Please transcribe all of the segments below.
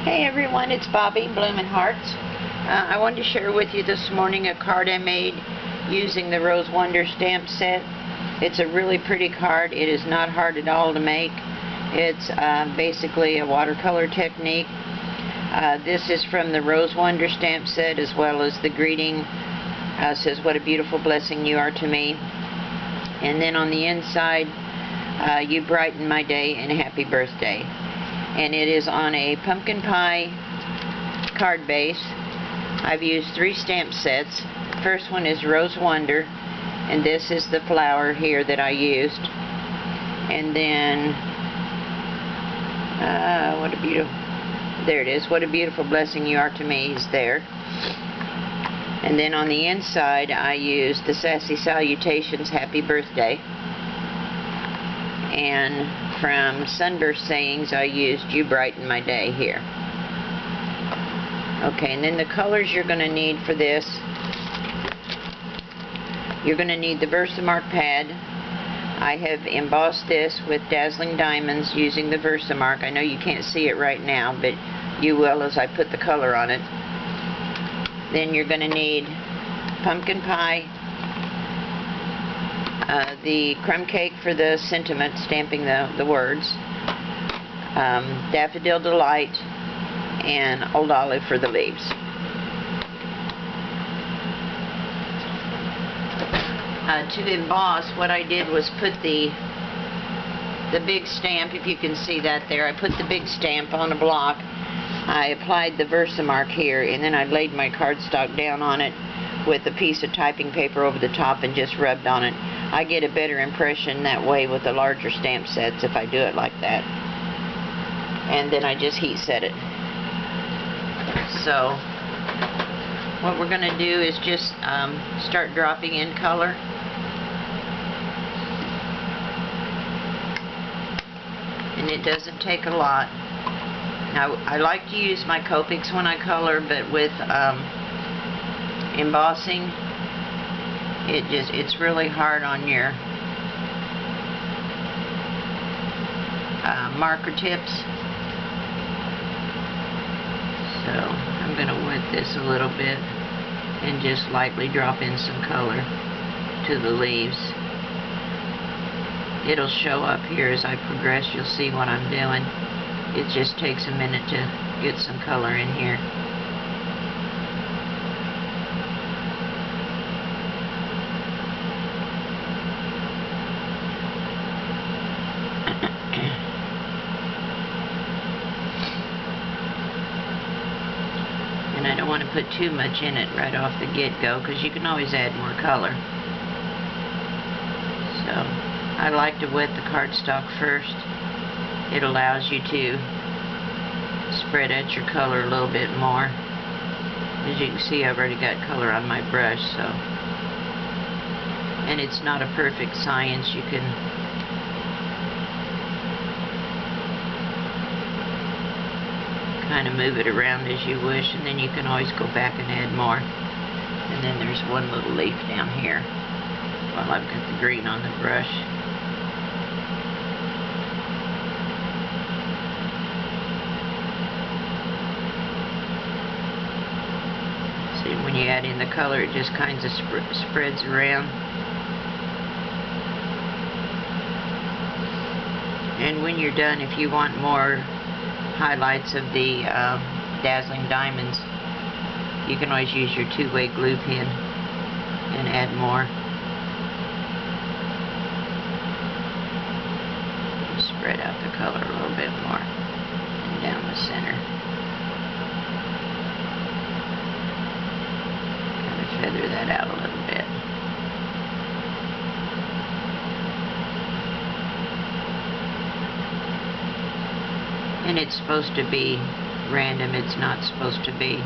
Hey everyone, it's Bobbie, BloominHearts. I wanted to share with you this morning a card I made using the Rose Wonder stamp set. It's a really pretty card. It is not hard at all to make. It's basically a watercolor technique. This is from the Rose Wonder stamp set, as well as the greeting. Says, "What a beautiful blessing you are to me." And then on the inside, "You brighten my day and happy birthday." And it is on a pumpkin pie card base. I've used 3 stamp sets. The first one is Rose Wonder, and this is the flower here that I used. And then, what a beautiful, there it is, "What a beautiful blessing you are to me" is there. And then on the inside, I used the Sassy Salutations, "Happy Birthday." And from Sunburst Sayings, I used "You Brighten My Day" here. Okay, and then the colors you're going to need for this, you're going to need the Versamark pad. I have embossed this with Dazzling Diamonds using the Versamark. I know you can't see it right now, but you will as I put the color on it. Then you're going to need pumpkin pie, the Crumb Cake for the sentiment, stamping the words, Daffodil Delight, and Old Olive for the leaves. To emboss, what I did was put the big stamp, if you can see that there, I put the big stamp on a block. I applied the Versamark here, and then I laid my cardstock down on it with a piece of typing paper over the top and just rubbed on it. I get a better impression that way with the larger stamp sets if I do it like that. And then I just heat set it. So what we're going to do is just start dropping in color. And it doesn't take a lot. Now, I like to use my Copics when I color, but with embossing, it's really hard on your marker tips. So I'm going to wet this a little bit and just lightly drop in some color to the leaves. It'll show up here as I progress. You'll see what I'm doing. It just takes a minute to get some color in here. And I don't want to put too much in it right off the get-go, because you can always add more color. So I like to wet the cardstock first. It allows you to spread out your color a little bit more. As you can see, I've already got color on my brush, so. And it's not a perfect science. You can kind of move it around as you wish, and then you can always go back and add more. And then there's one little leaf down here while I've got the green on the brush. See, when you add in the color, it just kind of spreads around. And when you're done, if you want more highlights of the Dazzling Diamonds, you can always use your 2-way glue pen and add more. Just spread out the color a little bit more and down the center. Kind of feather that out a little bit. And it's supposed to be random. It's not supposed to be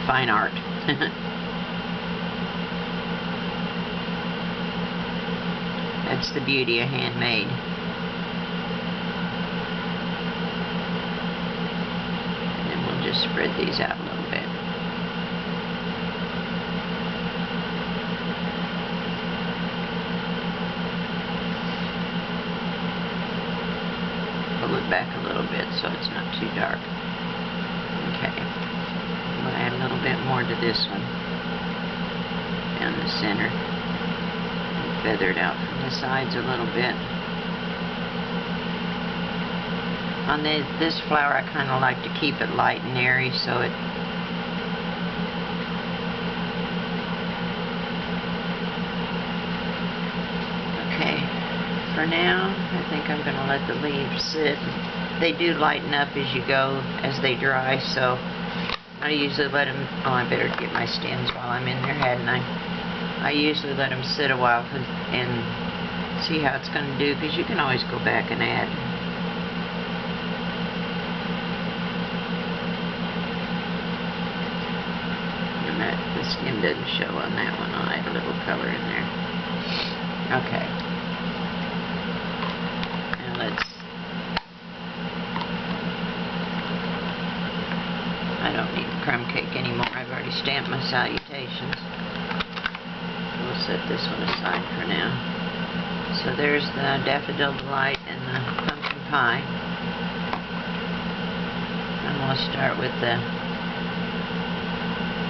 fine art. That's the beauty of handmade. And then we'll just spread these out a little bit. pull it back a little bit so it's not too dark. Okay. I'm going to add a little bit more to this one. Down the center. And feather it out from the sides a little bit. On this flower, I kind of like to keep it light and airy so it for now, I think I'm going to let the leaves sit. They do lighten up as you go, as they dry, so I usually let them, oh, I better get my stems while I'm in there, hadn't I? I usually let them sit a while and see how it's going to do, because you can always go back and add. And the stem doesn't show on that one. I'll add a little color in there. Okay. I don't need crumb cake anymore. I've already stamped my salutations. We'll set this one aside for now. So there's the Daffodil Delight and the pumpkin pie. I'm going to start with the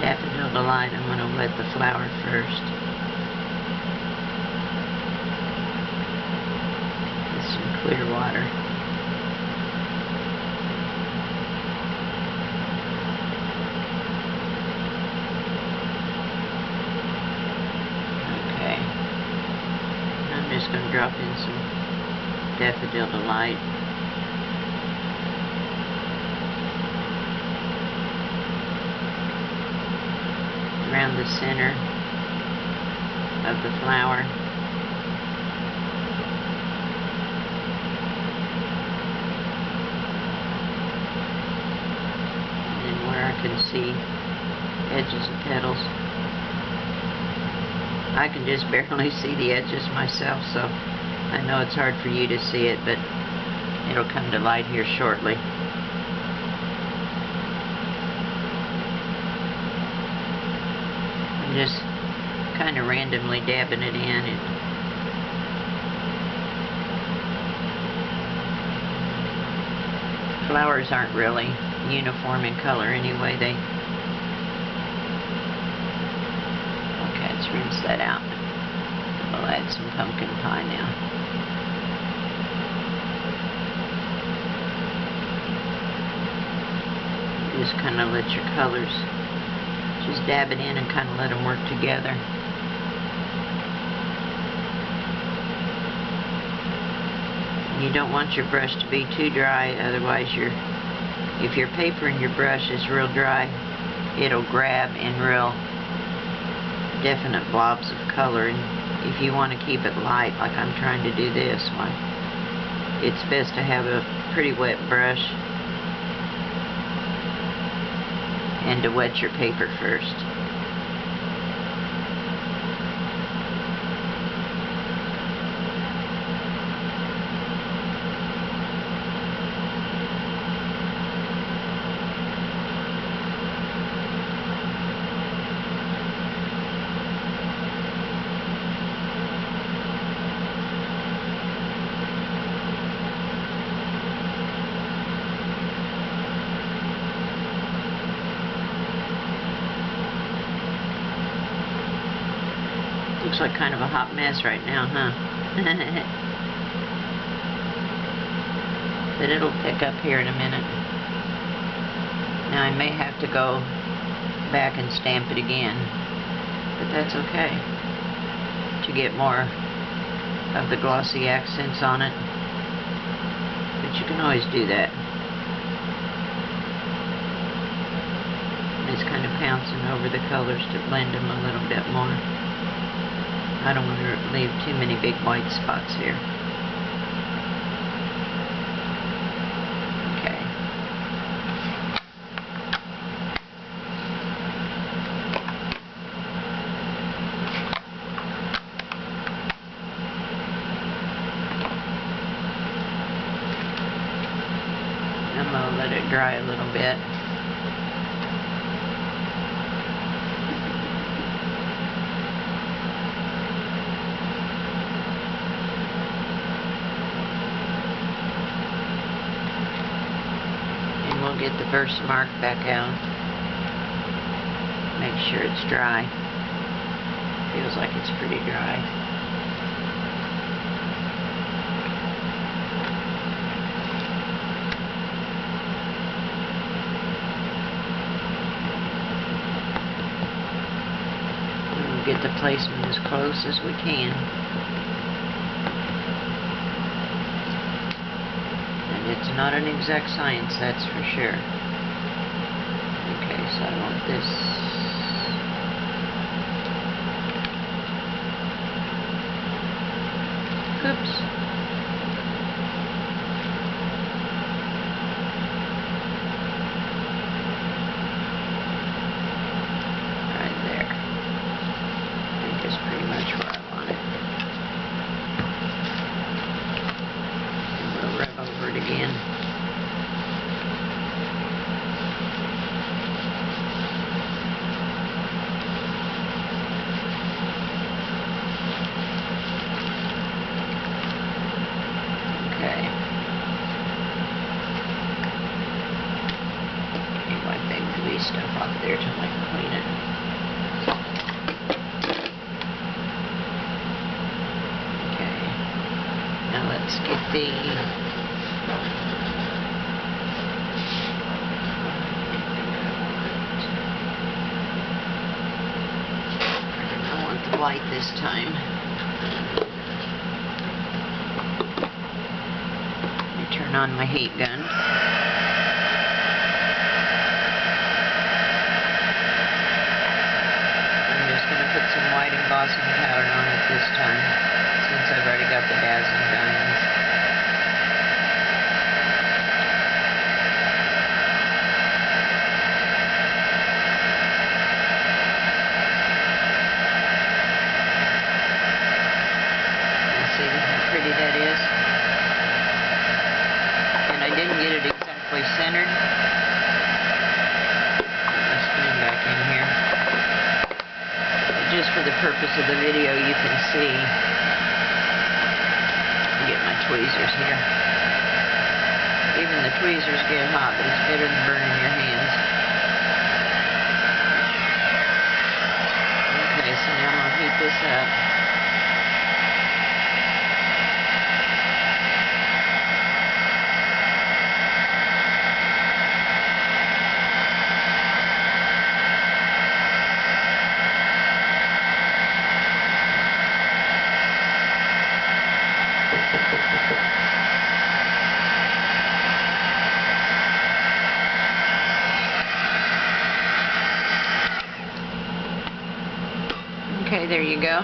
Daffodil Delight. I'm going to wet the flower first. With some clear water. I'm just going to drop in some Daffodil Delight. Around the center of the flower. And then where I can see edges of petals. I can just barely see the edges myself, so I know it's hard for you to see it, but it'll come to light here shortly. I'm just kind of randomly dabbing it in. Flowers aren't really uniform in color anyway. Let's rinse that out. We'll add some pumpkin pie now. Just kind of let your colors, just dab it in and kind of let them work together. You don't want your brush to be too dry, otherwise if your paper and your brush is real dry, it'll grab in real definite blobs of color, and if you want to keep it light like I'm trying to do this one, it's best to have a pretty wet brush and to wet your paper first. Looks like kind of a hot mess right now, huh? But it'll pick up here in a minute. Now I may have to go back and stamp it again, but that's okay, to get more of the glossy accents on it. But you can always do that. Just kind of pouncing over the colors to blend them a little bit more. I don't want to leave too many big white spots here. Okay. I'm going to let it dry a little bit. get the Versamark back out. Make sure it's dry. Feels like it's pretty dry. We'll get the placement as close as we can. It's not an exact science, that's for sure. Okay, so I want this. Oops. Right there. I think it's pretty much where I want it. We'll rev over it again. Okay. Get my big gooey stuff off there till I can clean it. Okay. Now let's get the light this time. Let me turn on my heat gun. I'm just going to put some white embossing powder on it this time, since I've already got the dazzling diamonds. Pretty that is. And I didn't get it exactly centered. Let's spin back in here. But just for the purpose of the video, you can see. Get my tweezers here. Even the tweezers get hot, but it's better than burning your hands. Okay, so now I'm going to heat this up. Okay, there you go.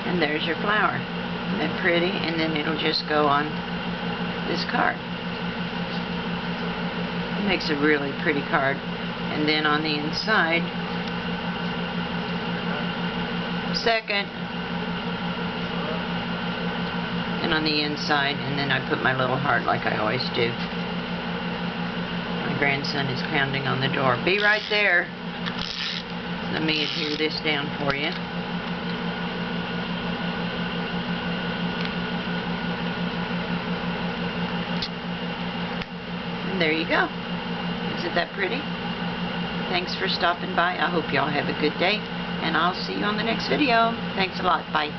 And there's your flower. Isn't that pretty? And then it'll just go on this card. It makes a really pretty card. And then on the inside, second. And on the inside, and then I put my little heart like I always do. My grandson is pounding on the door. Be right there. Let me adhere this down for you. And there you go. Isn't that pretty? Thanks for stopping by. I hope y'all have a good day, and I'll see you on the next video. Thanks a lot. Bye.